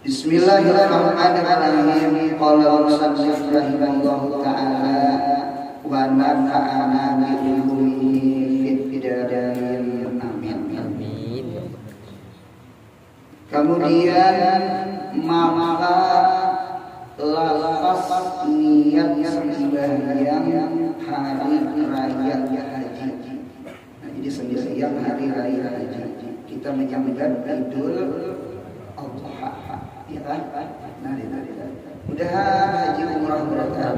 Bismillahirrahmanirrahim. Qala musannif rahimahullahu ta'ala wa nafa'ana bi ilmihi fid darain. Amin. Kemudian maka lafaz niat sembahyang hari raya haji. Nah, jadi sembahyang hari raya haji kita menyambut Idul Adha, ya kan? Nah, mudah-mudahan haji umrah berkah.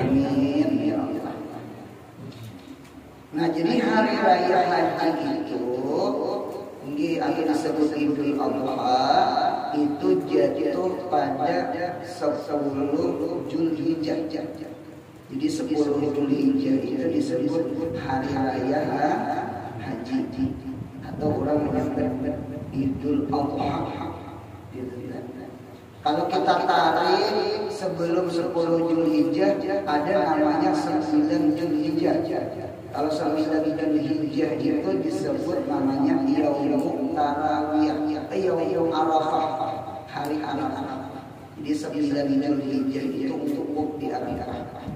Amin ya Allah. Nah, jadi hari raya haji itu akan disebut Idul Adha itu jatuh pada 10 Zulhijjah. Jadi 10 Zulhijjah itu disebut hari raya haji atau orang menyebut Idul Adha. Kalau kita tarik sebelum 10 Zulhijjah ada namanya 9 Zulhijjah. Kalau 9 Zulhijjah itu disebut namanya Yaumut Tarawiyah, Yaum Arafah, hari Arafah. Jadi 9 Zulhijjah itu untuk di Arafah.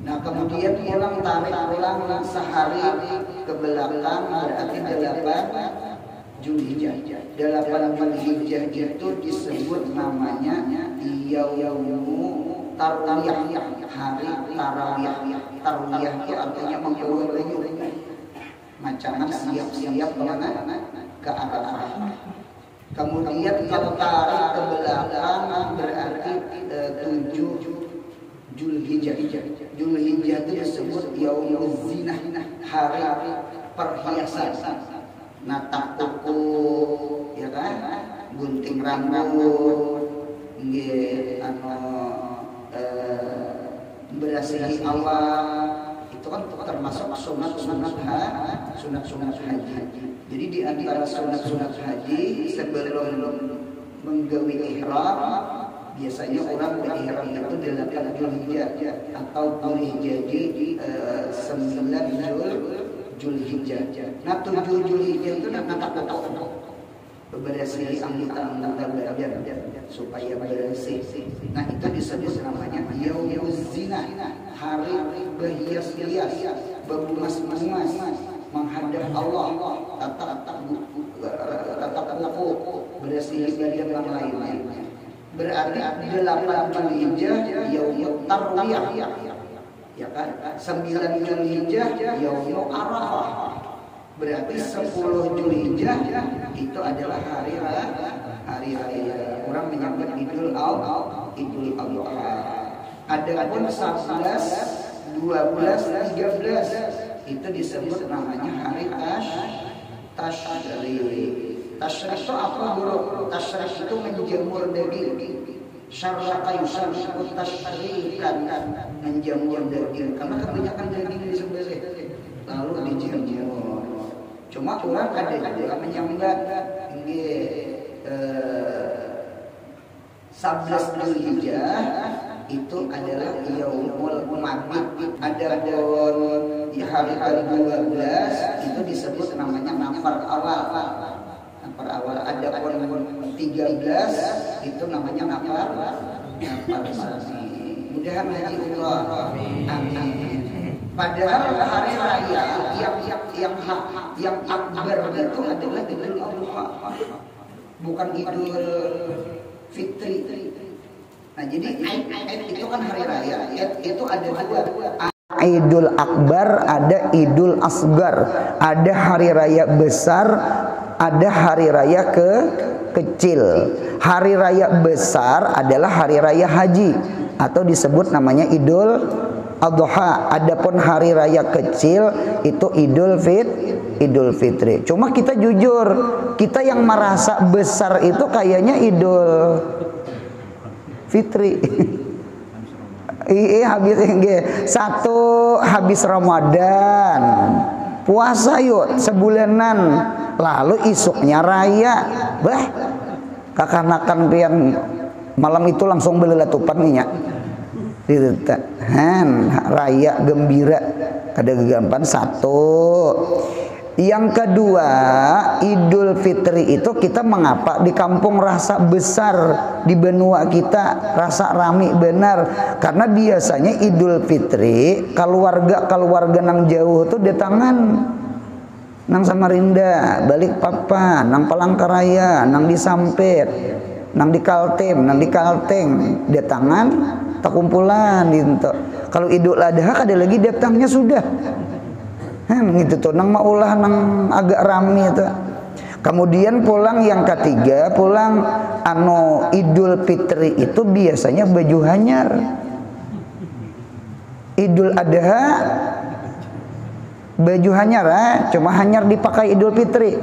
Nah, kemudian orang tarik ulang sehari ke belakang berarti 8 Zulhijjah. 8 Zulhijjah itu disebut namanya Yaumut Tarawiyah, hari Tarawiyah. Tarawiyah itu artinya mengurut-urut, macam siap-siap ke Arafah. Kemudian kalau tarik ke belakang berarti 7 Zulhijjah. Zulhijjah itu disebut Yaumuz Zinah, hari perhiasan. Natak kuku, ya kan? Gunting rambut, berasihi awal, itu kan termasuk sunat-sunat haji. Jadi di antara sunat-sunat haji sebelum menggawi ihram, biasanya orang berihram itu 8 Zulhijjah atau boleh jadi 9 Zulhijjah. Nah, 7 Zulhijjah itu natak pokok berasihi anggota badan supaya bersih. Nah, itu disebut namanya Yaumuz Zinah, hari berhias-hias, berbumas-bumas menghadap Allah, tatap buku, berasihi badan yang lainnya. Berarti 8 Zulhijjah Yaumut Tarwiyah, ya kan? 9 Zulhijjah Yaumut Arafah. Berarti 10 Zulhijjah itu adalah hari raya. Orang menyambut Idul Adha. Adapun 11, 12, 13 itu disebut namanya hari Tasyrik. Tasyrik itu apa, Bro? Tasyrik itu menjemur daging. Syarraka yusyarriku tasyrikan, menjemur daging. Karena kebanyakan daging disembelih lalu dijemur. Cuma orang ada juga menyambut 11 Zulhijjah itu adalah Yaumul Mabit. Adapun hari ke-12 itu disebut namanya nafar awal. Adapun 13 itu namanya nafar sani. Mudah-mudahan haji umrah. Amin. Padahal hari raya yang akbar itu adalah Idul Adha, bukan Idul Fitri. Nah, jadi Eid itu kan hari raya. Eid itu ada dua. Idul Akbar, ada Idul Asgar. Ada hari raya besar, ada hari raya kecil. Hari raya besar adalah hari raya haji atau disebut namanya Idul Adha. Adapun hari raya kecil itu Idul Fitri. Cuma kita jujur, kita yang merasa besar itu kayaknya Idul Fitri. Iya, habis Ramadan, puasa yuk sebulanan, lalu isuknya raya, kakanakan pian malam itu langsung belelatupan nih ya. Raya gembira ada gegampan 1 Yang kedua, Idul Fitri itu kita mengapa di kampung rasa besar, di benua kita rasa rame benar, karena biasanya Idul Fitri keluarga nang jauh tuh datangan nang Samarinda, Balikpapan, nang Palangkaraya, nang di Sampit, nang di Kaltim, nang di Kalteng, datangan tak kumpulan gitu. Kalau Idul Adha ada lagi datangnya sudah gitu tuh, nang maulah nang agak rame itu. Kemudian pulang yang ketiga, pulang Idul Fitri itu biasanya baju hanyar. Idul Adha baju hanyar, cuma hanyar dipakai Idul Fitri.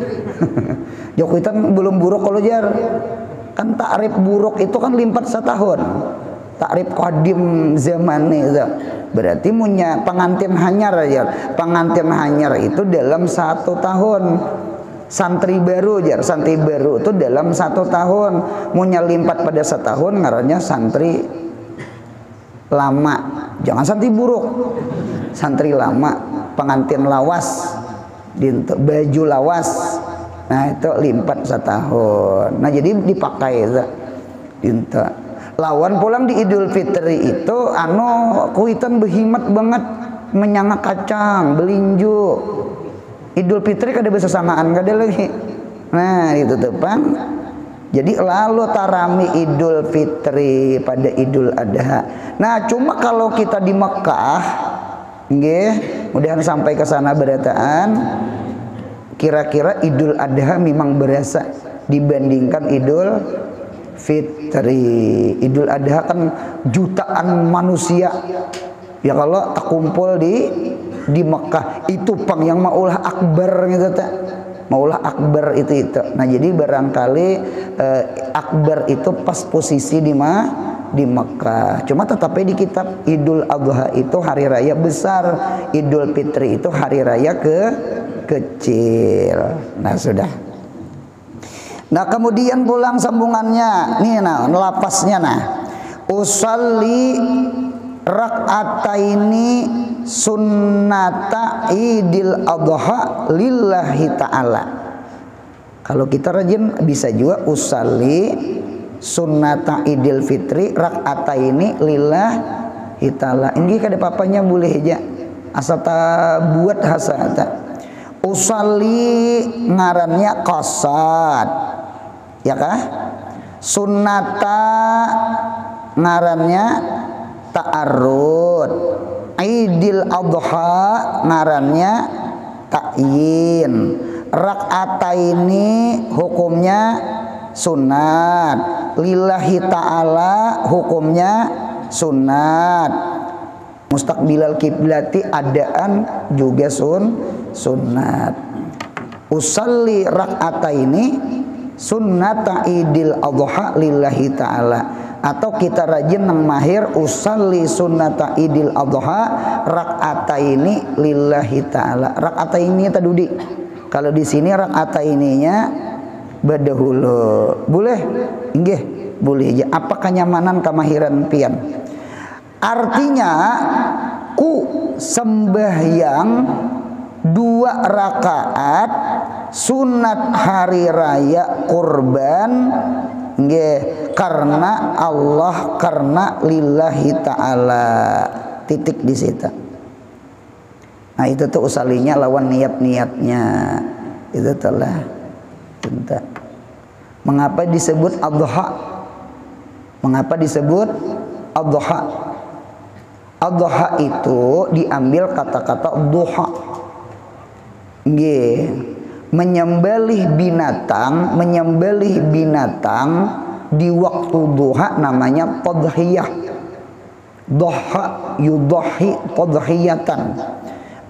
Jokowi belum buruk kalau jar. Kan takrif buruk itu kan limpat setahun. Takrif qadim zaman itu. Berarti punya pengantin hanyar aja. Pengantin hanyar itu dalam 1 tahun. Santri baru jar, santri baru itu dalam 1 tahun. Punya limpat pada setahun ngarannya santri lama. Jangan santri buruk. Santri lama, pengantin lawas, baju lawas. Nah itu limpat 1 tahun. Nah jadi dipakai itu. Lawan pulang di Idul Fitri itu kuitan behimat banget menyangak kacang, belinju. Idul Fitri kada bisa samaan kada lagi. Nah itu tepan. Jadi lalu tarami Idul Fitri pada Idul Adha. Nah cuma kalau kita di Mekah, nggih, mudahan sampai ke sana berataan. Kira-kira Idul Adha memang berasa dibandingkan Idul Fitri. Idul Adha kan jutaan manusia. Ya kalau tak kumpul di Mekah itu pang yang maulah akbar gitu tak. Maulah akbar itu. Nah jadi barangkali akbar itu pas posisi di Mekah. Cuma tetapnya di kitab Idul Adha itu hari raya besar, Idul Fitri itu hari raya kecil. Nah sudah. Nah kemudian pulang sambungannya nih, nah lapasnya, nah usalli rak'ataini sunnata idil adha lillahi ta'ala. Kalau kita rajin bisa juga usalli sunnata idil fitri rak'ataini lillahi ta'ala. Ini kada papanya boleh aja asal ta buat hasata. Usalli ngarannya qasad, ya kah? Sunnata ngarannya ta'arrud. Idil adha ngarannya ta'yin. Rak'ataini hukumnya sunat. Lillahi ta'ala hukumnya sunat. Mustaqbilal kiblati adaan juga sunat. Usalli rak'ataini sunnata idil adha lillahi ta'ala. Atau kita rajin nang mahir usalli sunnata idil adha rak'ataini lillahi ta'ala. Rak'ataini tadudi. Kalau di sini rak'ataininya badahulu. Boleh? Nggih, boleh aja. Apa kenyamanan kemahiran pian? Artinya ku sembahyang 2 rakaat sunat hari raya kurban, nggih, karena Allah, karena lillahi ta'ala. Titik di situ. Nah itu tuh usalinya lawan niat-niatnya. Itu telah. Mengapa disebut adha? Mengapa disebut adha? Adha itu diambil kata-kata duha. Nggih. Menyembelih binatang di waktu duha namanya tadhiyah. Dhaha yudhahi tadhiyatan.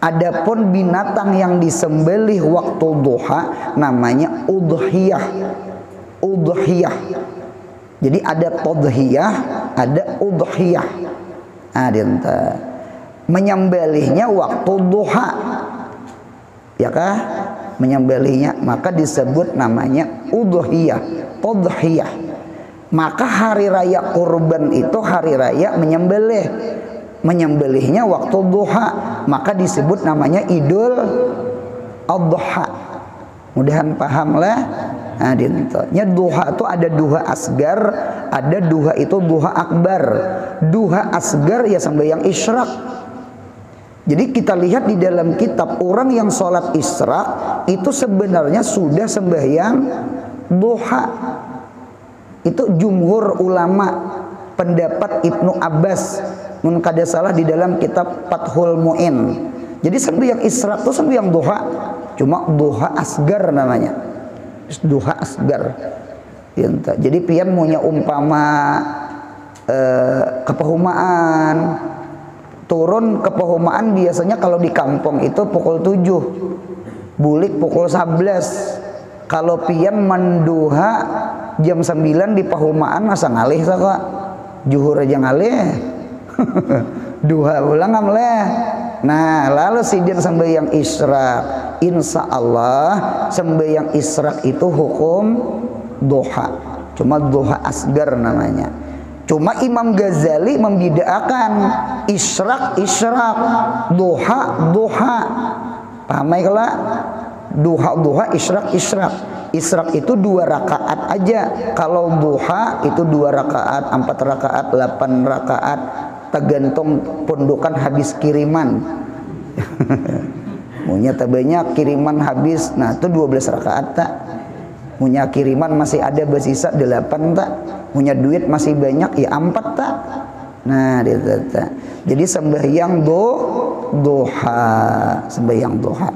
Adapun binatang yang disembelih waktu duha namanya udhiyah. Udhiyah. Jadi ada tadhiyah, ada udhiyah. Adenta. Menyembelihnya waktu duha. Ya kah? Menyembelihnya maka disebut namanya udhiyah, tadhiyah. Maka hari raya kurban itu hari raya menyembelih. Menyembelihnya waktu duha, maka disebut namanya Idul adha. Mudahan paham lah. Nah, nya duha itu ada duha asgar, ada duha itu duha akbar. Duha asgar ya sembahyang isyraq. Jadi kita lihat di dalam kitab orang yang sholat isyraq itu sebenarnya sudah sembahyang duha. Itu jumhur ulama, pendapat Ibnu Abbas mun kada salah di dalam kitab Fathul Mu'in. Jadi sembahyang isyraq itu sembahyang duha, cuma duha asgar namanya. Duha asgar. Jadi pian punya umpama kepahumaan, turun kepahumaan biasanya kalau di kampung itu pukul 7, bulik pukul 11. Kalau pian menduha jam 9 di pahumaan masa ngalih saka juhur aja ngalih. Duha ulang ngamleh. Nah, lalu sidin sembahyang isyraq. Insya Allah sembahyang isyraq itu hukum duha, cuma duha asgar namanya. Cuma Imam Ghazali membedakan isyraq, duha, duha. Paham ya kalau duha, isyraq. Isyraq itu 2 rakaat aja. Kalau duha itu 2 rakaat, 4 rakaat, 8 rakaat, tergantung pondokan habis kiriman. Punya banyak kiriman habis, nah itu 12 rakaat tak. Punya kiriman masih ada bersisa 8 tak. Punya duit masih banyak ya 4 tak. Nah, jadi sembahyang duha, sembahyang duha.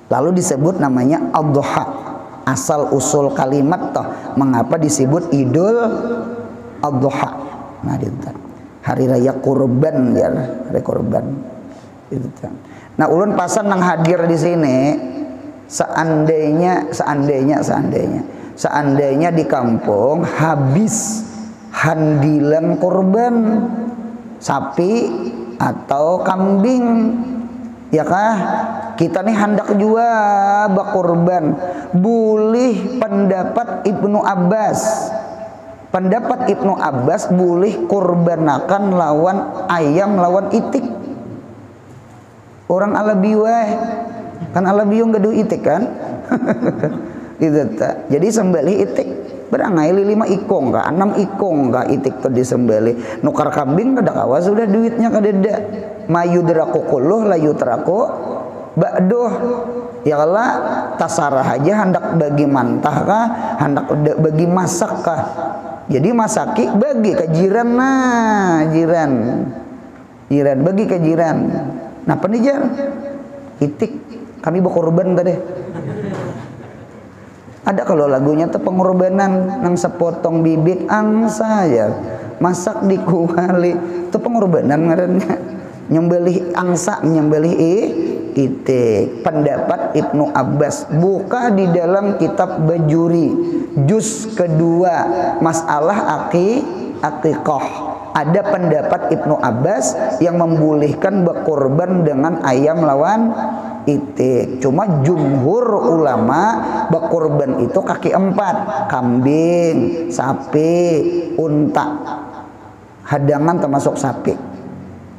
Lalu disebut namanya ad-duha. Asal usul kalimat toh mengapa disebut Idul Adha. Nah, hari raya kurban ya, hari kurban. Nah, ulun pasan nang hadir di sini seandainya di kampung habis handilan kurban sapi atau kambing, ya kah? Kita nih hendak jua bakurban. Boleh pendapat Ibnu Abbas. Pendapat Ibnu Abbas boleh kurbanakan lawan ayam lawan itik. Orang alabiweh kan alabiung gaduh itik kan. Gitu tak. Jadi sembelih itik berangai 5 ikong ka 6 ikong ka itik tuh disembelih. Nukar kambing kada kawa sudah duitnya kadeda. Mayudraku kulluh layutraku ba'duh. Ya Allah tasarah aja hendak bagi mantah kah, hendak bagi masak kah. Jadi masaki bagi ke jiran, nah jiran bagi ke jiran. Nah penijar itik kami berkorban tadi. Ada kalau lagunya tuh pengorbanan nang sepotong bibit angsa ya masak di kuali itu pengorbanan ngarannya. Nyembelih angsa, nyembelih itik. Pendapat Ibnu Abbas buka di dalam kitab Bajuri juz kedua masalah aqiqah. Ada pendapat Ibnu Abbas yang membolehkan berkorban dengan ayam lawan itik. Cuma jumhur ulama berkorban itu kaki 4, kambing, sapi, unta. Hadangan termasuk sapi.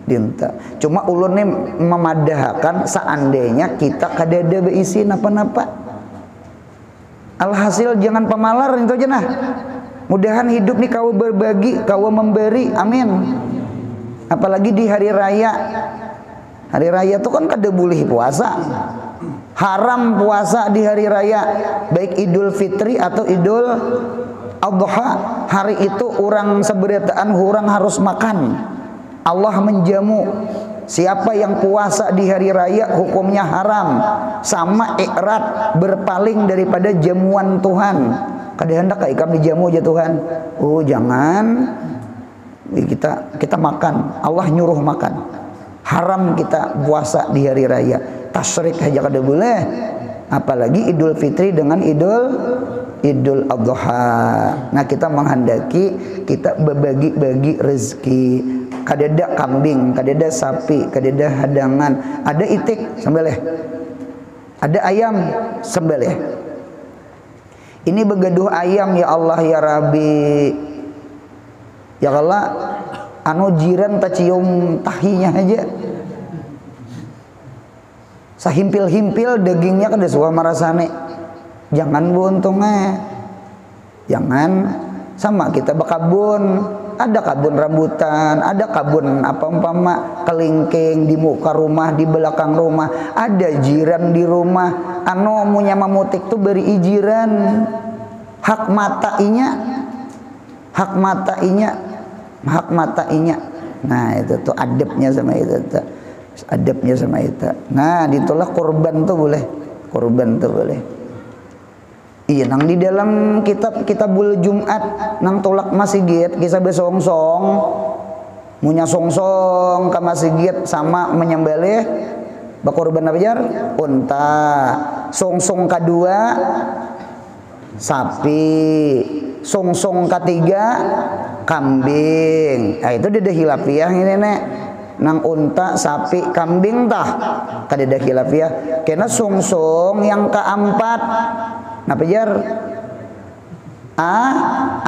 Dinta. Cuma ulun nih memadahkan seandainya kita kadada beisi napa-napa. Alhasil jangan pemalar itu aja nah. Mudahan hidup nih kau berbagi, kau memberi. Amin. Apalagi di hari raya. Hari raya itu kan kada boleh puasa. Haram puasa di hari raya, baik Idul Fitri atau Idul Adha. Hari itu orang seberataan orang harus makan. Allah menjamu. Siapa yang puasa di hari raya hukumnya haram. Sama ikrat berpaling daripada jamuan Tuhan. Kada hendak ikam dijamu aja Tuhan. Oh jangan. Kita makan. Allah nyuruh makan. Haram kita puasa di hari raya. Tasyrik aja kada boleh. Apalagi Idul Fitri dengan Idul Adha. Nah kita menghendaki kita berbagi-bagi rezeki. Kadeda kambing, kadeda sapi, kadeda hadangan, ada itik sembelih, ada ayam sembelih. Ini begaduh ayam ya Allah ya Rabbi. Ya Allah, anu jiran tak cium tahinya aja. sahimpil-himpil dagingnya kan sebuah marasane. Jangan buntungnya, jangan. Sama kita bakabun, ada kabun rambutan, ada kabun apa umpama kelingking di muka rumah, di belakang rumah, ada jiran di rumah anu munya mamutik tuh beri ijiran hak mata inya. Nah itu tuh adabnya sama itu tuh. Adabnya sama itu. Nah ditolak kurban tuh boleh. Iya, nang di dalam kitabul Jumat nang tolak masjid kisah besongsong munya songsong ke masjid sama menyembelih bakorban apa jar unta, songsong kedua sapi, songsong ketiga kambing. Nah itu dia hilafiah ini nek nang unta, sapi, kambing tah kadeda hilafiah. Kena songsong yang keempat napa jar?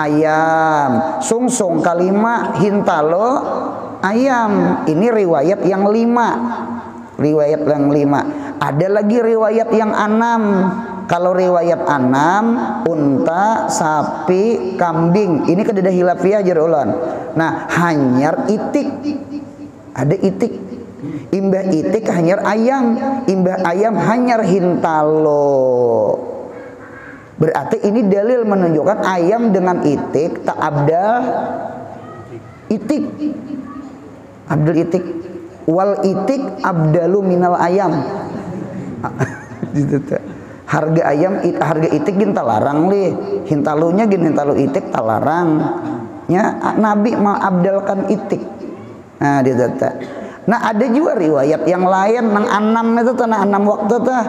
Ayam. Sungsung kalima hintalo ayam. Ini riwayat yang 5. Ada lagi riwayat yang 6. Kalau riwayat 6 unta, sapi, kambing. Ini kadeda hilafiah jar ulan. Nah, hanyar itik. Ada itik. Imbah itik hanyar ayam. Imbah ayam hanyar hintalo. Berarti ini dalil menunjukkan ayam dengan itik tak abdal itik. Abdul itik wal itik abdalu minal ayam. Harga ayam harga itik gin talarang li. Hintalunya gin hintalu itik talarang. Nya Nabi mengabdalkan itik. Nah ditata. Nah ada juga riwayat yang lain nang 6 itu tanah 6 waktu tah.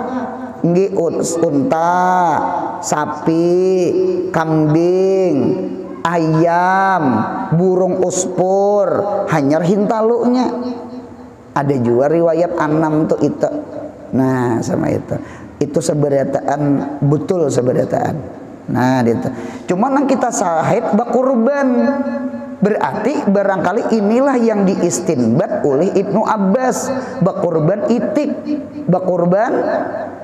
Nggih unta, sapi, kambing, ayam, burung uspur, hanyar hintalunya. Ada juga riwayat 6 tuh itu. Nah, sama itu. Itu seberataan betul seberataan. Nah, itu. Cuma nang kita sahid bakurban. Berarti barangkali inilah yang diistinbat oleh Ibnu Abbas, bakurban itik, bakurban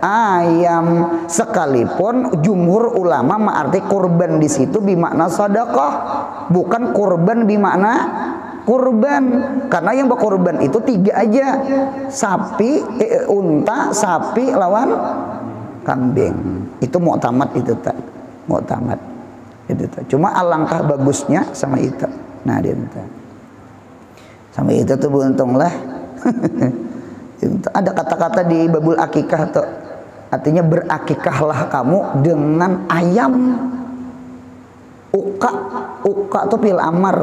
ayam. Sekalipun jumhur ulama mengarti kurban di situ bimakna sedekah, bukan kurban bimakna kurban. Karena yang berkurban itu 3 aja, sapi, unta, sapi lawan kambing. Itu mu'tamad itu tak, mu'tamad itu tak. Cuma alangkah bagusnya sama itu. Nah dia sama itu tuh beruntunglah. Ada kata-kata di babul akikah tuh, artinya berakikahlah kamu dengan ayam. Uka tuh pil amar,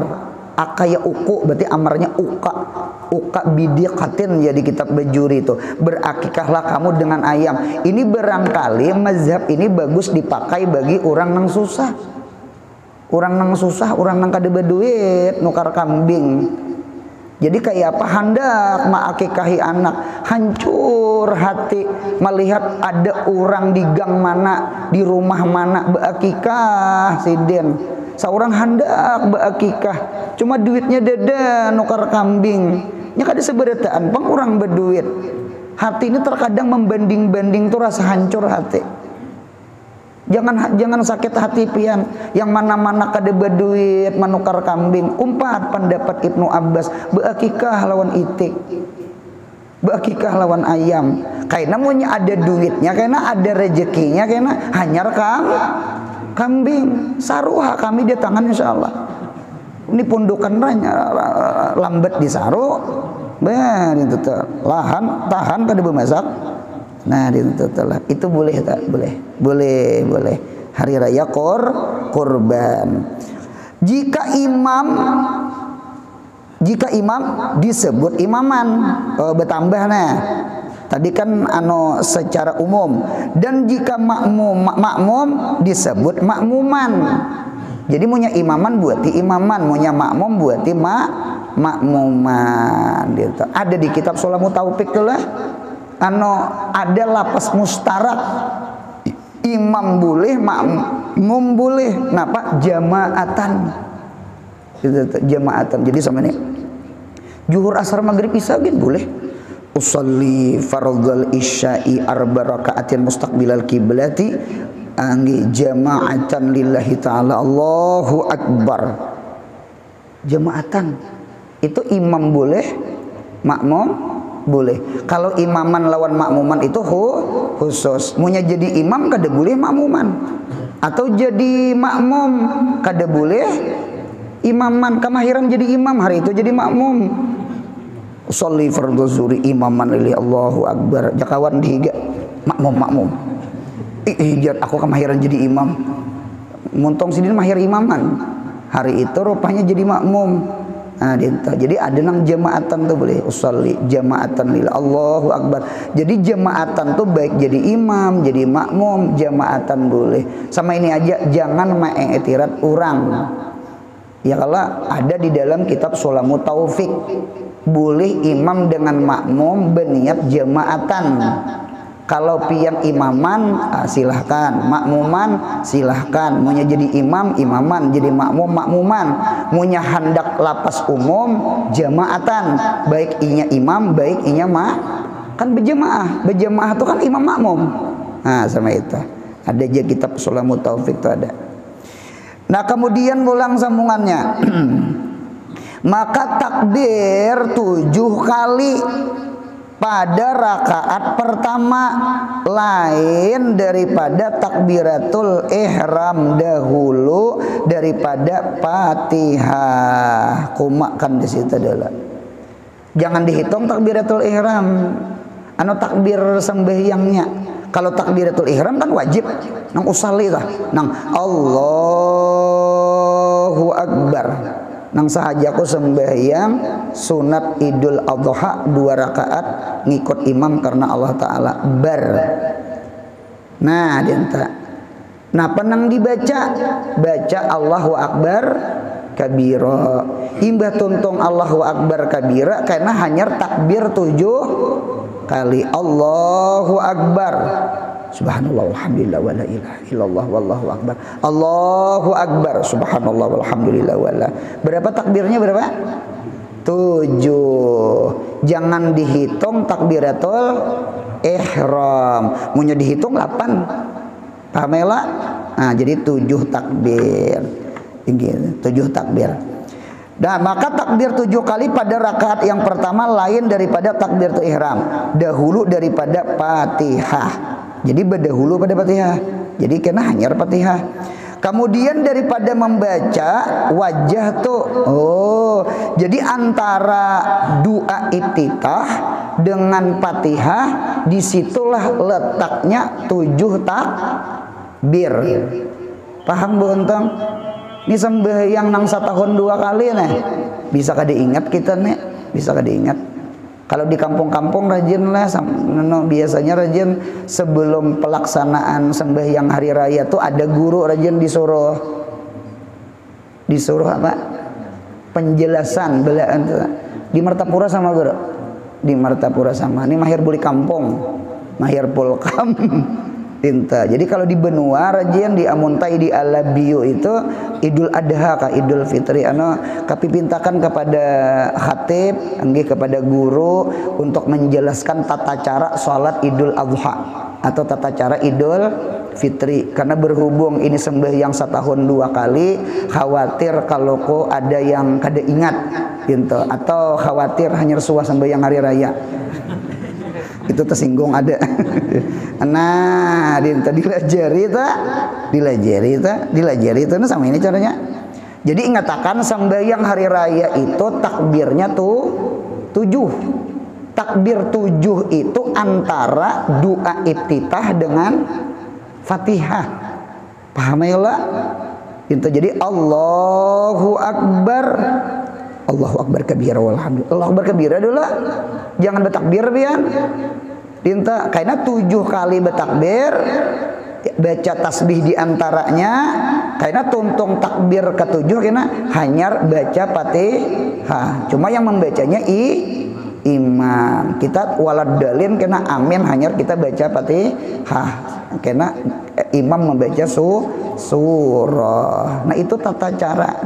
akaya uku berarti amarnya uka bidiqatin ya di kitab Bajuri itu. Berakikahlah kamu dengan ayam. Ini barangkali mazhab ini bagus dipakai bagi orang yang susah. Orang nang kada duit nukar kambing. Jadi kayak apa hendak mengakikahi anak, hancur hati melihat ada orang di gang mana, di rumah mana beakikah siden. Seorang hendak beakikah, cuma duitnya dada nukar kambing. Nya kada seberataan pang orang berduit. Hati ini terkadang membanding-banding tuh rasa hancur hati. Jangan sakit hati pian yang mana-mana kada berduit menukar kambing. Umpat pendapat Ibnu Abbas beakikah lawan itik, beakikah lawan ayam. Karena munya ada duitnya, karena ada rezekinya, karena hanyar kambing. Saruha kami di tangan insyaallah. Ini pundukan lambat disaru, ben itu lahan tahan kada bemasak. Nah itu boleh tak? Boleh hari raya kurban. Jika imam disebut imaman, bertambah nah tadi kan secara umum. Dan jika makmum disebut makmuman. Jadi punya imaman buat imaman, punya makmum buat makmuman gitu. Ada di kitab Sulamu Taufik tuh lah. Ada lapas mustarak, imam boleh, makmum boleh. Napa? Jamaatan. Jamaatan. Jadi sama ini zuhur asar maghrib isya gitu boleh. usolli fardhal isya'i arba rakaatin mustaqbilal kiblati anggi jama'atan lillahi ta'ala. Allahu akbar. Jamaatan itu imam boleh, makmum boleh. Kalau imaman lawan makmuman itu khusus. Munya jadi imam kada boleh makmuman, atau jadi makmum kada boleh imaman. Kemahiran jadi imam, hari itu jadi makmum. Usolli fardhu zuhri imaman lillahi Allahu akbar. Jakawan dihiga makmum. Aku kemahiran jadi imam. Muntong sidin mahir imaman. Hari itu rupanya jadi makmum. Nah, jadi ada nang jamaatan tuh boleh. Usolli jamaatan lillahi Allahu akbar. Jadi jamaatan tuh baik jadi imam, jadi makmum, jamaatan boleh. Sama ini aja, jangan mengetirat orang. Ya kalau ada di dalam kitab Sulamut Taufik, boleh imam dengan makmum berniat jamaatan. Kalau pian imaman silahkan, makmuman silahkan. Munya jadi imam imaman, jadi makmum makmuman. Munya hendak lapas umum jamaatan, baik inya imam baik inya kan berjamaah. Berjamaah itu kan imam makmum. Nah sama itu. Ada aja kitab Sulamut Taufik itu ada. Nah kemudian ulang sambungannya. Maka takbir 7 kali pada rakaat pertama, lain daripada takbiratul ihram dahulu daripada Fatihah. Kumakan di situ adalah jangan dihitung takbiratul ihram, anu takbir sembahyangnya. Kalau takbiratul ihram kan wajib nang usalli tah, nang Allahu akbar. Nang sahajaku sembahyang sunat Idul Adha 2 rakaat ngikut imam karena Allah Ta'ala bar. Nah dinta. Nah penang dibaca, baca Allahu Akbar kabira. Imbah tuntung Allahu Akbar kabira karena hanya takbir 7 kali. Allahu Akbar. Subhanallah walhamdulillah wala ilaha illallah wallahu akbar. Allahu akbar. Subhanallah walhamdulillah wala. Berapa takbirnya berapa? 7. Jangan dihitung takbiratul ihram. Munya dihitung 8. Pamela. Nah, jadi 7 takbir. Tinggi 7 takbir. Nah, maka takbir 7 kali pada rakaat yang pertama lain daripada takbiratul ihram, dahulu daripada Fatihah. Jadi berdahulu pada Fatihah. Jadi kena hanya Fatihah. Kemudian daripada membaca wajah tuh. Oh, jadi antara doa iftitah dengan Fatihah disitulah letaknya 7 takbir. Paham Bu Untong? Ini sembahyang nang setahun 2 kali nih. Bisa kada ingat kita nih? Bisa kada ingat? Kalau di kampung-kampung rajin lah, biasanya rajin sebelum pelaksanaan sembahyang hari raya tuh ada guru rajin disuruh apa? Penjelasan belaan di Martapura sama guru. Di Martapura sama. Ini mahir buli kampung, mahir pulkam. Tinta. Jadi kalau di benua rajin di Amuntai di Alabiu itu Idul Adha ka Idul Fitri kapipintakan kepada khatib angge kepada guru untuk menjelaskan tata cara salat Idul Adha atau tata cara Idul Fitri, karena berhubung ini sembahyang setahun 2 kali, khawatir kalau kok ada yang kada ingat gitu, atau khawatir hanya suah sembahyang hari raya. Itu tersinggung ada. Nah, dilajari itu nah sama ini caranya. Jadi ingatakan sembahyang hari raya itu takbirnya tuh 7. Takbir 7 itu antara doa iftitah dengan Fatihah. Paham ya lah? Itu jadi Allahu Akbar. Allahu Akbar kabira walhamdulillah. Allahu Akbar kabira dulu. Jangan bertakbir pian. Dinta karena 7 kali bertakbir, baca tasbih di antaranya, karena tuntung takbir ke-7 karena hanya baca Fatihah. Cuma yang membacanya imam. Kita walad dalin kena amin hanya kita baca Fatihah. Karena imam membaca surah. Nah itu tata cara,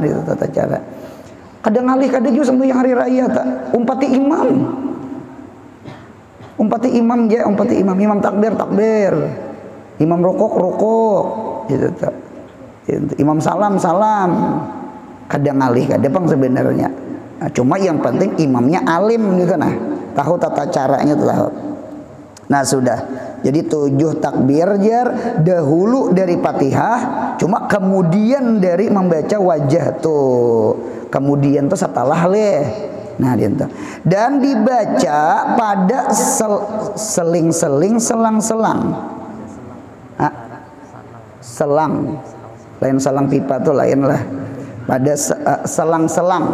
Kadang ngalih kadang juga sembahyang hari raya tak umpati imam. umpati imam je, umpati imam takbir, imam rukuk, gitu tak. Imam salam, kadang ngalih kadang sebenarnya. Nah, cuma yang penting imamnya alim gitu nah, tahu tata caranya tahu. Nah sudah, jadi 7 takbir jar dahulu dari Fatihah, cuma kemudian dari membaca wajah tuh, kemudian tuh setelah leh. Nah gitu. Dan dibaca pada seling-seling, selang-selang. Selang, lain selang pipa tuh lain lah. Pada selang-selang.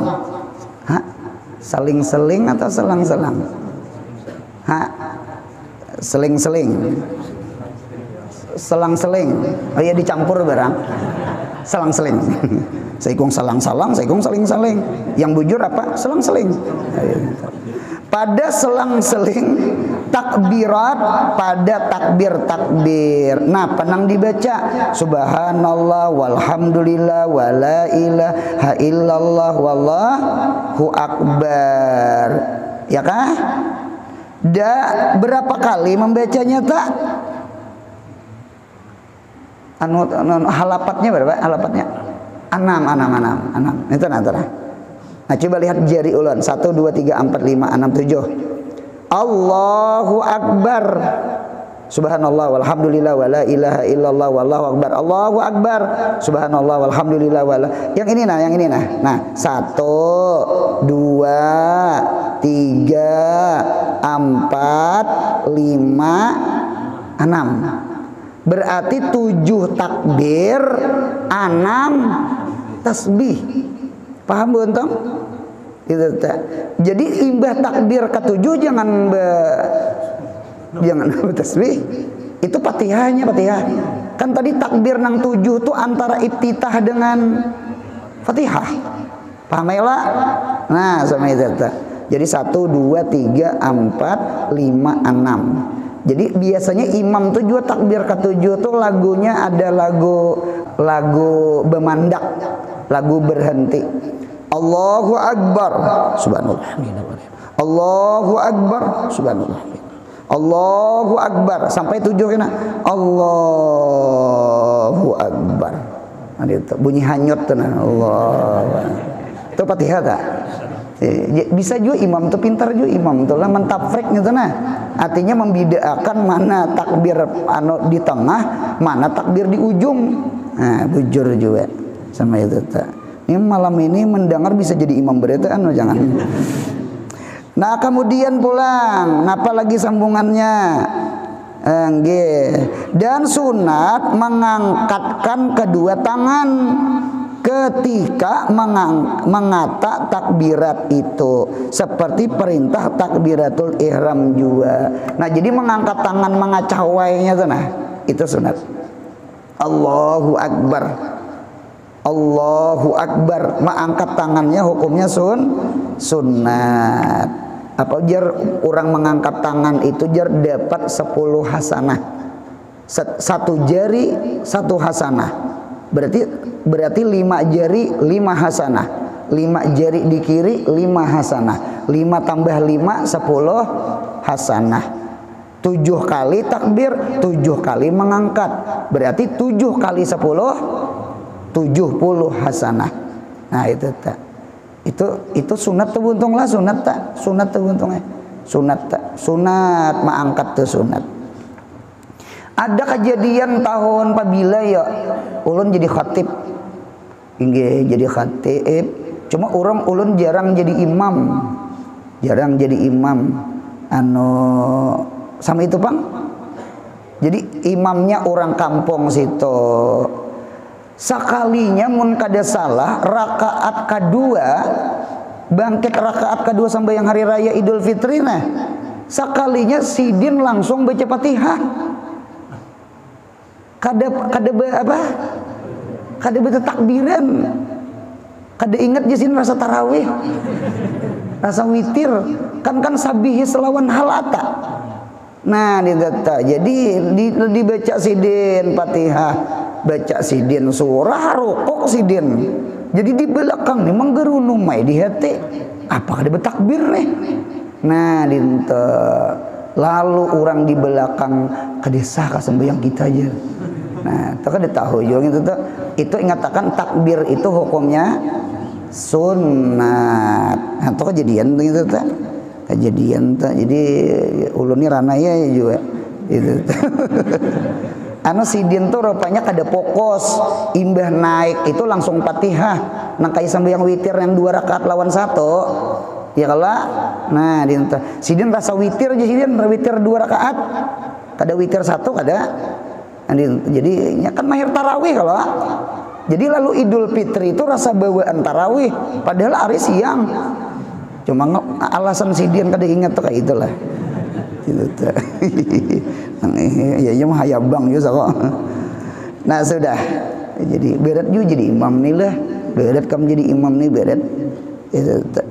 Seling-seling atau selang-selang? Seling-seling. Selang-seling. Oh iya dicampur barang. Selang-seling. Saikung salang-salang, saikung saling-saling. Yang bujur apa? Selang-seling. Pada selang-seling takbirat, pada takbir. Nah, penang dibaca subhanallah walhamdulillah wala ilaha illallah wallahu akbar. Ya kah? Berapa kali membacanya tak? Halapatnya berapa? Halapatnya 6. Itu antara. Nah, coba lihat jari ulun. 1 2 3 4 5 6 7. Allahu akbar. Subhanallah walhamdulillah wala ilaha illallah wallahu akbar. Allahu akbar. Subhanallah walhamdulillah wala. Yang ini nah. Nah, 1 2 3 4 5 6. Berarti 7 takbir, 6 tasbih. Paham buntung? Itu tak. Jadi imbah takbir ke-7 jangan tasbih. Itu Fatihahnya. Kan tadi takbir nang 7 tuh antara iftitah dengan Fatihah. Paham ya lah? Nah, sama itu tak. Jadi 1 2 3 4 5 6. Jadi biasanya imam tuh juga takbir ke-7 tuh lagunya ada lagu bemandak, lagu berhenti. Allahu akbar, subhanallah. Allahu akbar, subhanallah. Allahu akbar sampai 7 kena. Allahu akbar. Nah, itu bunyi hanyut tuh nah. Allah. Itu Fatihah tak? Bisa juga imam tuh pintar juga imam tuh lah mentafrik gitu nah. Artinya membedakan mana takbir di tengah, mana takbir di ujung. Nah, bujur juga sama itu tak. Ini malam ini mendengar bisa jadi imam berita jangan. Nah, kemudian pulang. Napa lagi sambungannya? Dan sunat mengangkatkan kedua tangan ketika mengata takbirat itu, seperti perintah takbiratul ihram juga. Nah, jadi mengangkat tangan mengacawainya tuh nah, itu sunat. Allahu akbar. Allahu akbar, mengangkat tangannya hukumnya sunnat. Apa jar orang mengangkat tangan itu jar dapat 10 hasanah. 1 jari 1 hasanah. Berarti 5 jari 5 hasanah. 5 jari di kiri 5 hasanah. 5 tambah 5 10 hasanah. 7 kali takbir, 7 kali mengangkat. Berarti 7 kali 10 70 hasanah. Nah, itu tak. Itu sunat tuh buntung lah, sunat tak? Sunat tuh buntungnya. Sunat tak? Sunat mengangkat tuh sunat. Ada kejadian tahun pabila ya ulun jadi khatib. Inggih jadi khatib. Cuma orang ulun jarang jadi imam. Sama itu, Bang. Jadi imamnya orang kampung situ. Sakalinya mun kada salah rakaat kedua, bangkit rakaat kedua sampai yang hari raya Idul Fitri nah. Sakalinya sidin langsung baca Fatihah. Kada baca takbiran. Kada ingat jasin rasa tarawih. Rasa witir kan sabihi selawan halata. Nah, jadi dibaca sidin Fatihah, baca sidin surah, rukuk sidin. Jadi di belakang nih menggerunung mai di hati. Apa kada bertakbir nih? Nah, lalu orang di belakang kedesa ka sembahyang kita aja. Nah, itu kan tahu juga gitu tuh. Itu ingatakan takbir itu hukumnya sunat. Nah, itu kejadian gitu tuh. Kejadian tuh. Jadi ulun ini ranaya juga gitu. Anu sidin tuh rupanya kada pokos, imbah naik itu langsung Fatihah. Nang kai sambayang witir yang 2 rakaat lawan 1. Ya kala. Nah, dinta. Sidin rasa witir aja sidin, witir 2 rakaat. Kada witir 1 kada. Jadi ya kan mahir tarawih kalau. Jadi lalu Idul Fitri itu rasa bawaan tarawih padahal hari siang. Cuma alasan sidin kada ingat tuh kayak itulah. Gitu tuh. Ya mah hayabang juga kok. Nah, sudah. Jadi berat juga jadi imam nih lah. Berat kamu jadi imam nih berat. Itu.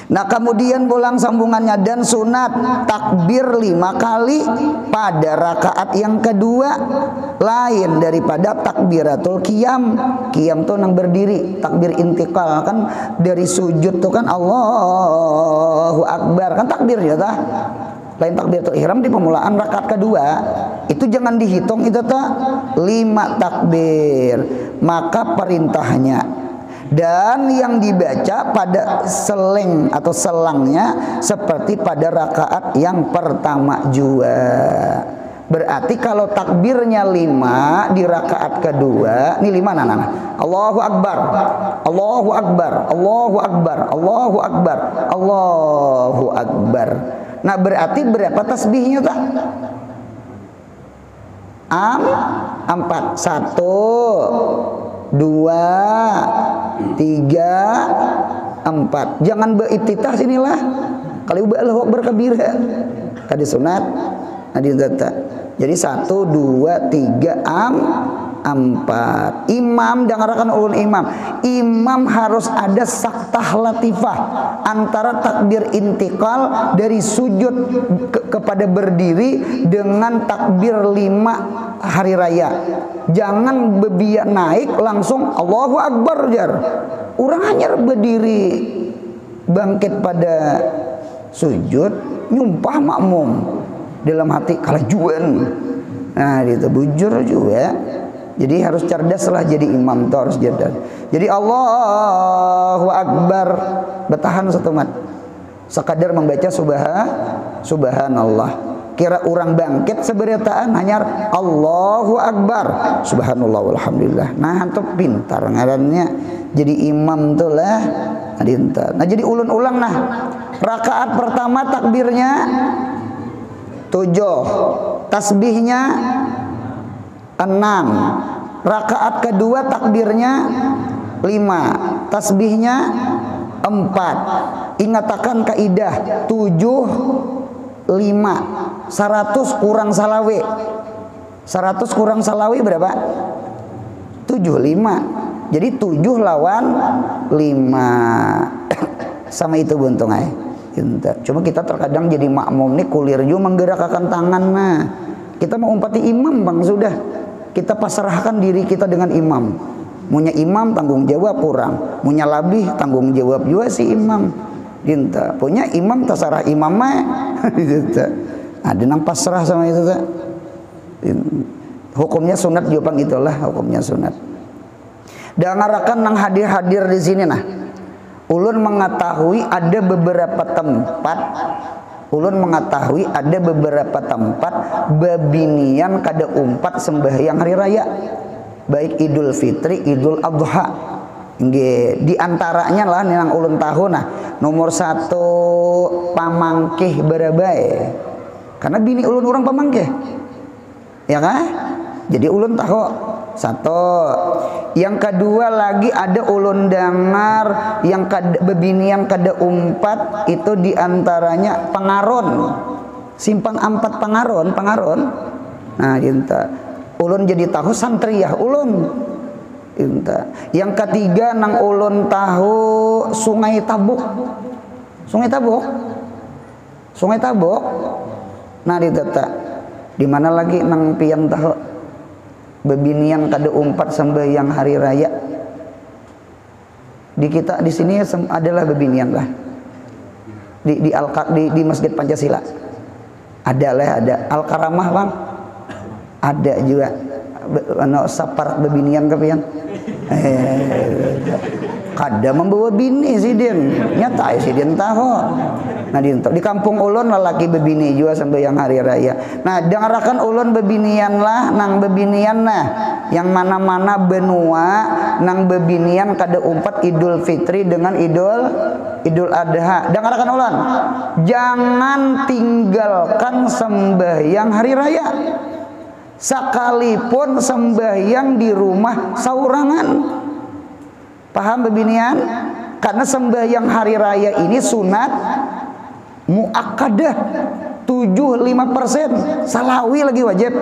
Nah, kemudian pulang sambungannya dan sunat takbir 5 kali pada rakaat yang kedua lain daripada takbiratul qiyam. Qiyam tuh nang berdiri, takbir intikal kan dari sujud tuh kan Allahu Akbar kan takbir ya tah. Lain takbiratul ihram di pemulaan rakaat kedua. Itu jangan dihitung itu tah 5 takbir. Maka perintahnya dan yang dibaca pada seleng atau selangnya seperti pada rakaat yang pertama juga. Berarti kalau takbirnya 5 di rakaat kedua, ini 5 nah. Allahu Akbar, Allahu Akbar, Allahu Akbar, Allahu Akbar, Allahu Akbar. Nah, berarti berapa tasbihnya tak? 4. 1 2 3 4. Jangan beriftitah sinilah. Kalau Allahu Akbar kabira. Kadi sunat, adi data. Jadi 1 2 3 4. Imam dengarkan ulun imam. Imam harus ada saktah latifah antara takbir intikal dari sujud kepada berdiri dengan takbir 5 hari raya. Jangan bebiak naik langsung Allahu Akbar jar. Orang hanya berdiri bangkit pada sujud nyumpah makmum dalam hati kalajuan. Nah, itu bujur juga. Jadi harus cerdas lah jadi imam tuh harus cerdas. Jadi Allahu Akbar bertahan 1 mat. Sekadar membaca subhanallah. Kira orang bangkit seberitaan hanya Allahu Akbar subhanallah walhamdulillah. Nah, antum pintar ngarannya jadi imam tuh lah. Nah, jadi ulun ulang nah. Rakaat pertama takbirnya 7, tasbihnya 6, rakaat kedua takbirnya 5, tasbihnya 4. Ingatakan kaidah 7 5 100 kurang salawe. 100 kurang salawe berapa? 75. Jadi 7 lawan 5. Sama itu buntung aja. Cuma kita terkadang jadi makmum nih kulir juga menggerakkan tangan. Nah, kita mau umpati imam bang sudah. Kita pasrahkan diri kita dengan imam. Munya imam tanggung jawab kurang. Munya labih tanggung jawab juga si imam. Dinta punya imam terserah imam mah. Ada nang pasrah sama itu tak. Hukumnya sunat juga pang itulah hukumnya sunat. Dengarkan nang hadir-hadir di sini nah. Ulun mengetahui ada beberapa tempat. Ulun mengetahui ada beberapa tempat babinian kada umpat sembahyang hari raya. Baik Idul Fitri, Idul Adha. Di antaranya lah nang ulun tahu nah. Nomor 1 pamangkih berabai. Karena bini ulun orang pamangkih. Ya kan? Jadi ulun tahu 1. Yang kedua lagi ada ulun dengar yang bebinian kada umpat itu diantaranya Pangaron, simpang 4 Pangaron. Nah, cinta ulun jadi tahu santriyah ulun. Cinta. Yang ketiga nang ulun tahu Sungai Tabuk. Nah, ditata. Di mana lagi nang pian tahu bebinian kada umpat sembahyang hari raya. Di kita di sini adalah bebinian lah. di Masjid Pancasila. Ada lah, ada Al-Karamah bang, ada juga sapar bebinian kepian. Kada membawa bini si Din, nyata si Din tahu. Nah di kampung ulun lelaki bebini juga sampai yang hari raya. Nah dengarakan ulun bebinian lah, nang bebinian nah, yang mana-mana benua nang bebinian kada umpat Idul Fitri dengan Idul Adha. Dengarakan ulun, jangan tinggalkan sembahyang hari raya. Sekalipun sembahyang di rumah saurangan. Paham bebinian? Karena sembahyang hari raya ini sunat muakkadah 75%, salawi lagi wajib.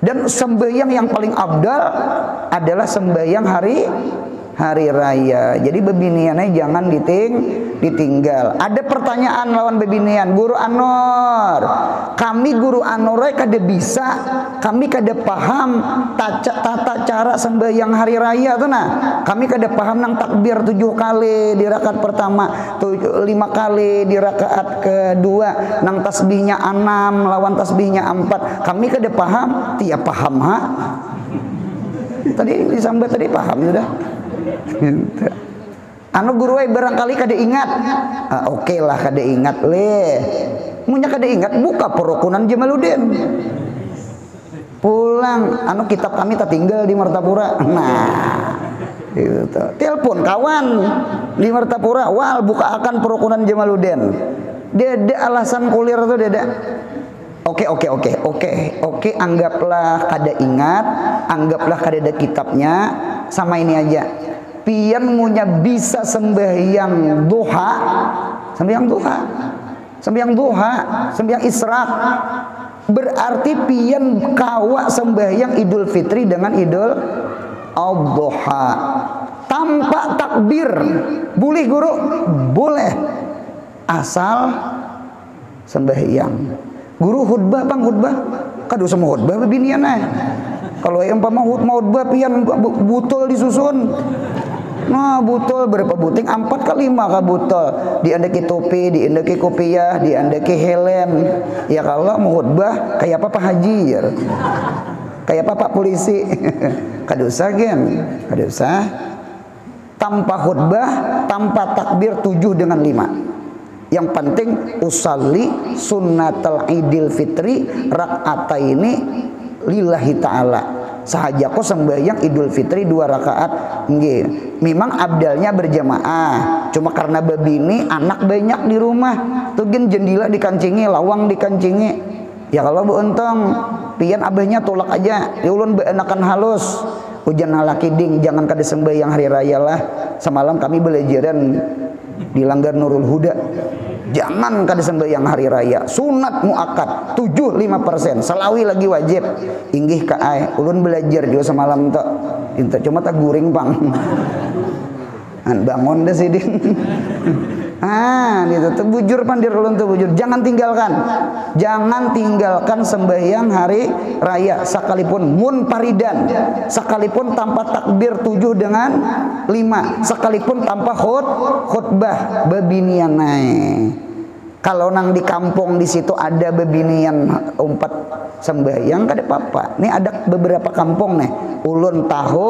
Dan sembahyang yang paling abdal adalah sembahyang hari raya. Jadi bebiniannya jangan ditinggal. Ada pertanyaan lawan bebinian, Guru Anur, kami Guru Anur kada bisa, kami kada paham tata cara sembahyang hari raya tuh nah. Kami kada paham nang takbir 7 kali di rakaat pertama, 5 kali di rakaat kedua, nang tasbihnya 6 lawan tasbihnya 4. Kami kada paham, tiap paham ha. Tadi disambat tadi paham sudah. Anu guru barangkali kada ingat. Oke lah kada ingat leh. Munya kada ingat buka perukunan Jamaluddin. Pulang anu kitab kami tak tinggal di Martapura. Nah, itu. Telepon kawan di Martapura, wal buka akan perukunan Jamaluddin. Dede alasan kuliah tuh dede. Oke, anggaplah kada ingat, anggaplah kada ada kitabnya, sama ini aja. Pian munya bisa sembahyang duha, sembahyang israk. Berarti pian kawa sembahyang Idul Fitri dengan Idul Adha tanpa takbir. Boleh guru? Boleh. Asal sembahyang. Guru khutbah bang, khutbah kado sama khutbah bebinian kalau yang pama khutbah pian butol disusun. Nah butol berapa buting 4 ke 5 ka butol, diandeki topi, diandeki kopiah, diandeki helm. Ya kalau mau khutbah kayak apa Pak Haji ya, kayak apa Pak Polisi. Kada usah gen, kada usah. Tanpa khutbah, tanpa takbir 7 dengan 5. Yang penting usalli sunnatal idil fitri rak'ataini lillahi ta'ala. Sahaja kok sembahyang Idul Fitri 2 rakaat nggih. Memang abdalnya berjamaah. Cuma karena bebini anak banyak di rumah, tuh gen jendela dikancingi, lawang dikancingi. Ya kalau beuntung pian abahnya tolak aja. Ya ulun beanakan halus. Hujan halaki ding, jangan kada sembahyang hari raya lah. Semalam kami belajaran di Langgar Nurul Huda. Jangan kada sembahyang hari raya, sunat muakkad 75%, salawi lagi wajib. Inggih ka ai, ulun belajar juga semalam tok. Inta cuma tak guring pang. An bangun dah sidin. Itu tuh bujur pandir ulun tuh bujur. Jangan tinggalkan sembahyang hari raya sekalipun munfaridan, sekalipun tanpa takbir 7 dengan 5, sekalipun tanpa khutbah bebinian Kalau nang di kampung di situ ada bebinian umpat sembahyang kada apa-apa. Nih ada beberapa kampung nih. Ulun tahu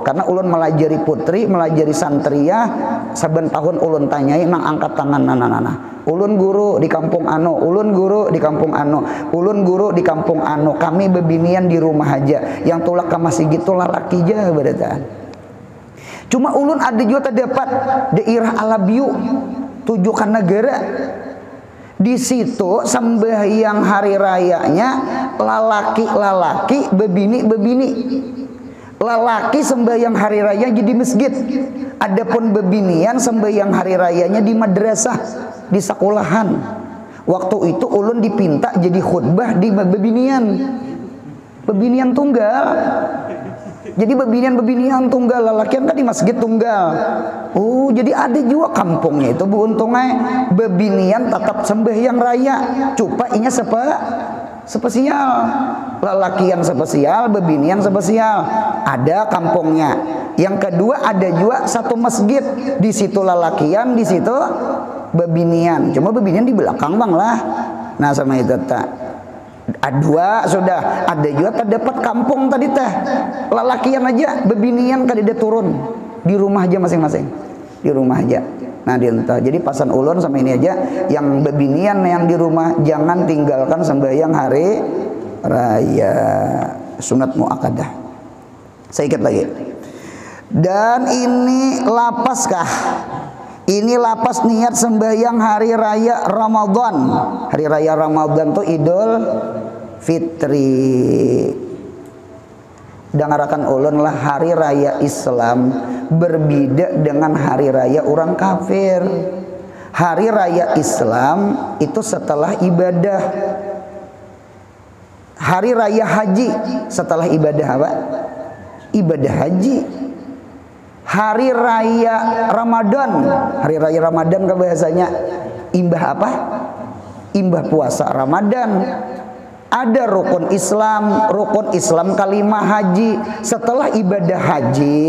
karena ulun melajari putri, melajari santria, saben tahun ulun tanyai nang angkat tangan nana. Ulun guru di kampung anu, ulun guru di kampung anu, ulun guru di kampung anu. Kami bebinian di rumah aja. Yang tulak ka masih gitu lalaki aja berataan. Cuma ulun ada juga terdapat daerah Alabiu, tujukan negara. Di situ sembahyang hari rayanya lalaki-lalaki, bebini-bebini. Lalaki sembahyang hari raya di masjid. Adapun bebinian sembahyang hari rayanya di madrasah, di sekolahan. Waktu itu ulun dipinta jadi khutbah di bebinian. Bebinian tunggal. Jadi bebinian tunggal, lalakian kan di masjid tunggal. Oh, jadi ada juga kampungnya itu beruntungnya bebinian tetap sembahyang raya. Cupa inya spesial, lelakian spesial, bebinian spesial, ada kampungnya. Yang kedua ada juga satu masjid, di situ lelakian, di situ bebinian. Cuma bebinian di belakang bang lah. Nah sama itu tak. Dua sudah, ada juga terdapat kampung tadi teh, lelakian aja, bebinian kadida turun di rumah aja masing-masing, di rumah aja. Nah dientah. Jadi pasan ulun sama ini aja, yang bebinian yang di rumah jangan tinggalkan sembahyang hari raya, sunat muakkadah. Saya ingat lagi. Dan ini lapas kah? Ini lapas niat sembahyang hari raya Ramadan. Hari raya Ramadan tuh Idul Fitri. Dengarakan ulun lah, hari raya Islam berbeda dengan hari raya orang kafir. Hari raya Islam itu setelah ibadah. Hari raya haji setelah ibadah apa? Ibadah haji. Hari raya Ramadan, hari raya Ramadan kan bahasanya imbah apa? Imbah puasa Ramadan. Ada rukun Islam kalimah haji. Setelah ibadah haji,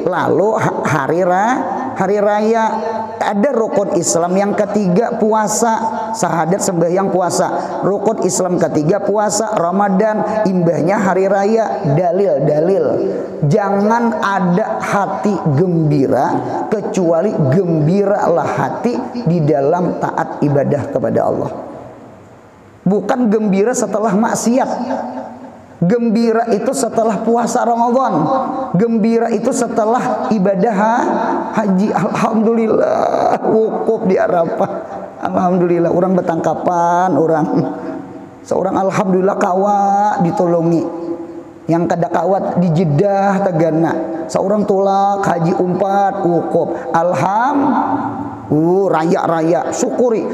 lalu hari raya. Ada rukun Islam yang ketiga puasa, syahadat sembahyang puasa. Rukun Islam ketiga puasa Ramadan, imbahnya hari raya. Dalil. Jangan ada hati gembira kecuali gembiralah hati di dalam taat ibadah kepada Allah. Bukan gembira setelah maksiat. Gembira itu setelah puasa Ramadan. Gembira itu setelah ibadah haji. Alhamdulillah wukuf di Arafah. Alhamdulillah orang betangkapan orang. Seorang alhamdulillah kawa ditolongi. Yang kada kawat di Jeddah Tagana. Seorang tulak haji 4 wukuf. Raya syukuri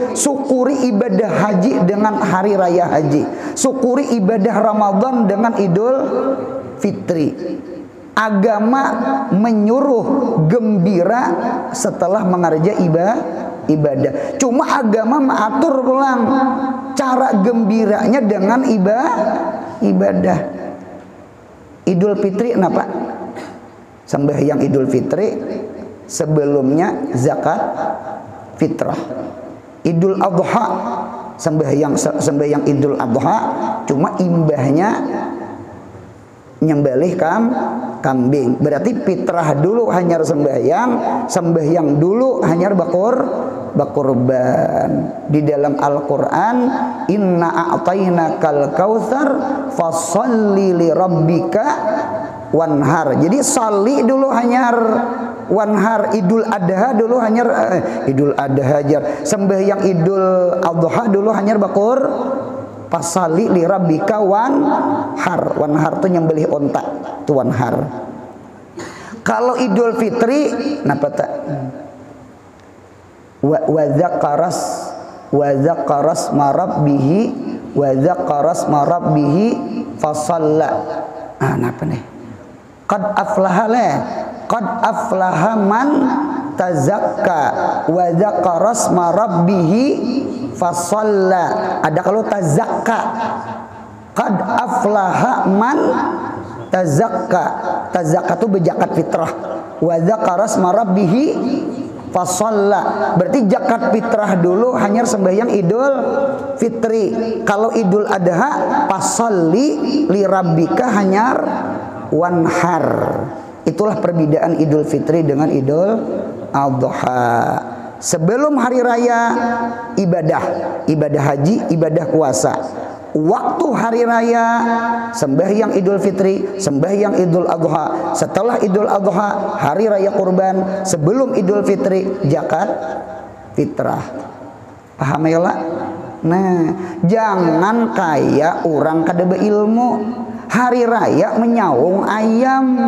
ibadah haji dengan hari raya haji, syukuri ibadah Ramadan dengan Idul Fitri. Agama menyuruh gembira setelah mengerja ibadah. Cuma agama mengatur ulang cara gembiranya dengan ibadah. Idul Fitri kenapa? Sembahyang Idul Fitri sebelumnya zakat fitrah. Idul Adha sembahyang Idul Adha cuma imbahnya nyembelih kambing. Berarti fitrah dulu hanya sembahyang dulu hanya bakurban. Di dalam Al-Qur'an inna a'tainakal kautsar fasholli li rabbika wanhar. Jadi sholli dulu hanya wanhar. Idul Adha dulu hanya Idul Adha hajar. Sembahyang Idul Adha dulu hanya bakur pasali li rabbika wanhar. Wanhar itu nyembelih onta, itu wanhar. Kalau Idul Fitri napa tak? Wa dzakaras marabbihi fasalla. Napa nih? Qad aflaha man tazakka wa dzakara asma rabbih fasalla. Ada kalau tazakka. Qad aflaha man tazakka. Tazakka itu berzakat fitrah. Wa dzakara asma rabbih fasalla. Berarti zakat fitrah dulu hanya sembahyang Idul Fitri. Kalau Idul Adha fasalli li rabbika hanya wanhar. Itulah perbedaan Idul Fitri dengan Idul Adha. Sebelum hari raya ibadah haji, ibadah puasa. Waktu hari raya sembahyang Idul Fitri, sembahyang Idul Adha. Setelah Idul Adha hari raya kurban. Sebelum Idul Fitri zakat fitrah. Paham ya lah? Nah, jangan kayak orang kada beilmu. Hari raya menyaung ayam,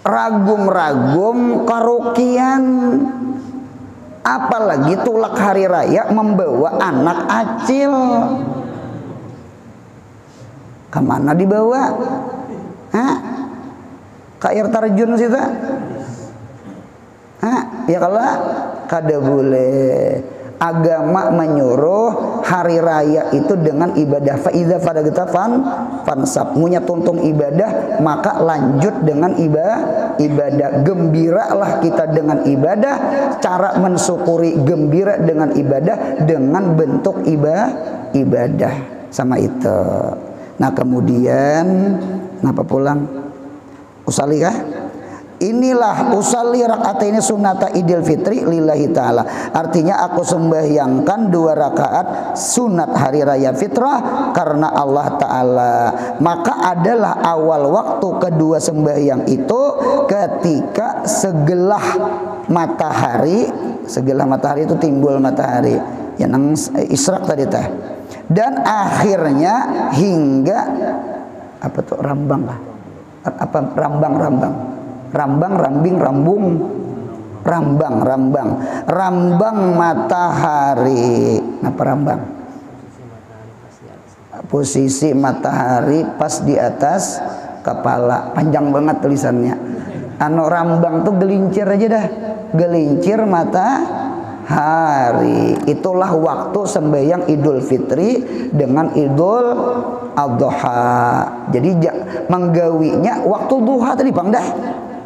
ragum-ragum karaokean, apalagi tulak hari raya membawa anak acil. Kemana dibawa? Ke air terjun sih tak? Ya kalau kada boleh. Agama menyuruh hari raya itu dengan ibadah. Fa idza faragta fansab, munya tuntung ibadah maka lanjut dengan ibadah. Gembiralah kita dengan ibadah. Cara mensyukuri gembira dengan ibadah dengan bentuk ibadah sama itu. Nah kemudian kenapa pulang? Usalli kah? Inilah usalli rakaataini sunnata Idul Fitri lillahi ta'ala. Artinya aku sembahyangkan 2 rakaat sunat hari raya fitrah karena Allah Ta'ala. Maka adalah awal waktu kedua sembahyang itu ketika segelah matahari itu timbul matahari yang israk tadi teh. Dan akhirnya hingga apa tuh rambang lah. Apa rambang matahari. Apa rambang? Posisi matahari pas di atas kepala. Panjang banget tulisannya. Anu rambang tuh gelincir aja dah. Gelincir matahari. Itulah waktu sembahyang Idul Fitri dengan Idul Adha. Jadi menggawinya waktu duha tadi Bang dah.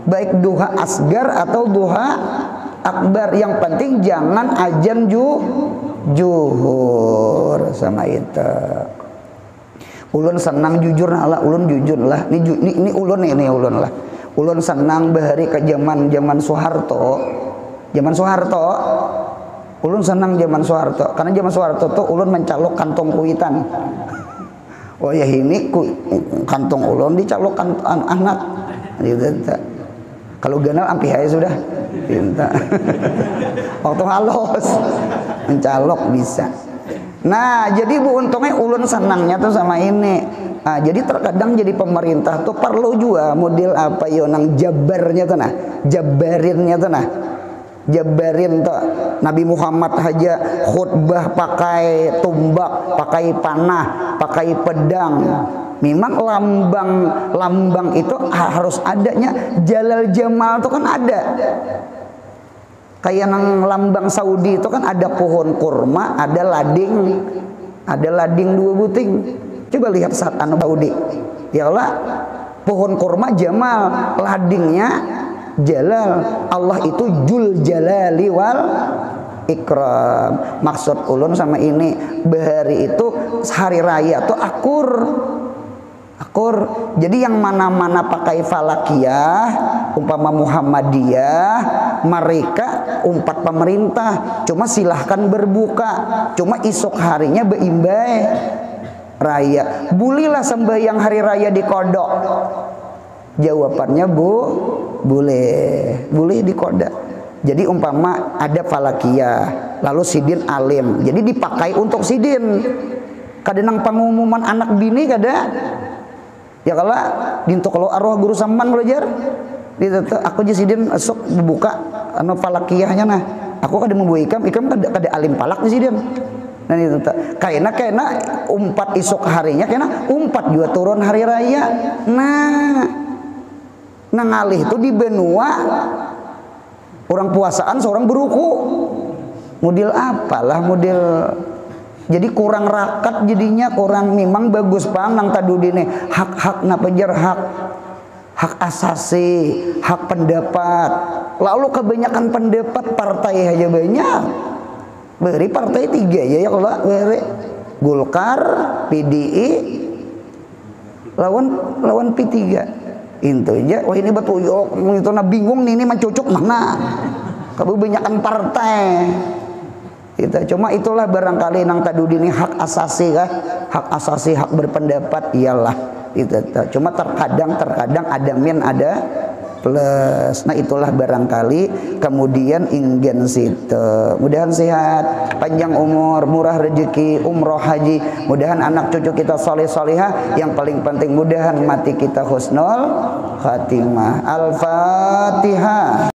Baik duha asgar atau duha akbar, yang penting jangan ajan juhur sama itu. Ulun senang jujur lah, ulun jujur lah. Ini ulun lah. Ulun senang bahari ke zaman Soeharto. Zaman Soeharto. Ulun senang zaman Soeharto karena zaman Soeharto tuh ulun mencalok kantong kuitan. Oh ya ini kantong ulun dicalok anak. Gitu. Kalau ganal ampi aja sudah pinta. Waktu halus mencalok bisa. Nah jadi bu untungnya ulun senangnya tuh sama ini. Nah, jadi terkadang jadi pemerintah tuh perlu juga model apa yo nang jabarinnya tuh jabarin tuh. Nabi Muhammad aja khutbah pakai tumbak, pakai panah, pakai pedang. Memang lambang itu harus adanya. Jalal Jamal itu kan ada. Kayak nang lambang Saudi itu kan ada pohon kurma, ada lading 2 buting. Coba lihat saat anu Saudi. Ya Allah, pohon kurma Jamal, ladingnya Jalal. Allah itu Jul Jalali wal Ikram. Maksud ulun sama ini bahari itu hari raya tuh akur. Jadi yang mana-mana pakai falakiyah umpama Muhammadiyah, mereka umpat pemerintah cuma silahkan berbuka, cuma isok harinya beimbai raya. Bulilah sembahyang hari raya di kodok. Jawabannya boleh di kodok. Jadi umpama ada falakiyah lalu sidin alim, jadi dipakai untuk sidin. Kadang pengumuman anak bini kada ya kalau dinto kalau arwah guru samman belajar aku jisidin esok buka anu falakiyahnya nah aku kada membawa ikam kada alim palak jisidin. Nah itu kaina umpat isok harinya umpat juga turun hari raya. Nah ngalih itu di benua orang puasaan seorang beruku model apalah model. Jadi kurang rakat jadinya, kurang memang bagus pang nang tadudine hak-hak napajar hak asasi, hak pendapat. Lalu kebanyakan pendapat partai aja banyak. Beri partai 3 ya kalau beri Golkar, PDI lawan P3. Itu aja. Wah ini batuyok, itu na bingung nih ini mencocok mana. Kebanyakan partai. Gitu. Cuma itulah barangkali nang tadudi ini hak asasi kah? Hak asasi, hak berpendapat iyalah. Gitu. Cuma terkadang ada min ada plus. Nah itulah barangkali kemudian ingen situ. Mudahan sehat, panjang umur, murah rezeki, umroh haji. Mudahan anak cucu kita soleh solehah. Yang paling penting mudahan mati kita husnul khatimah. Al-Fatihah.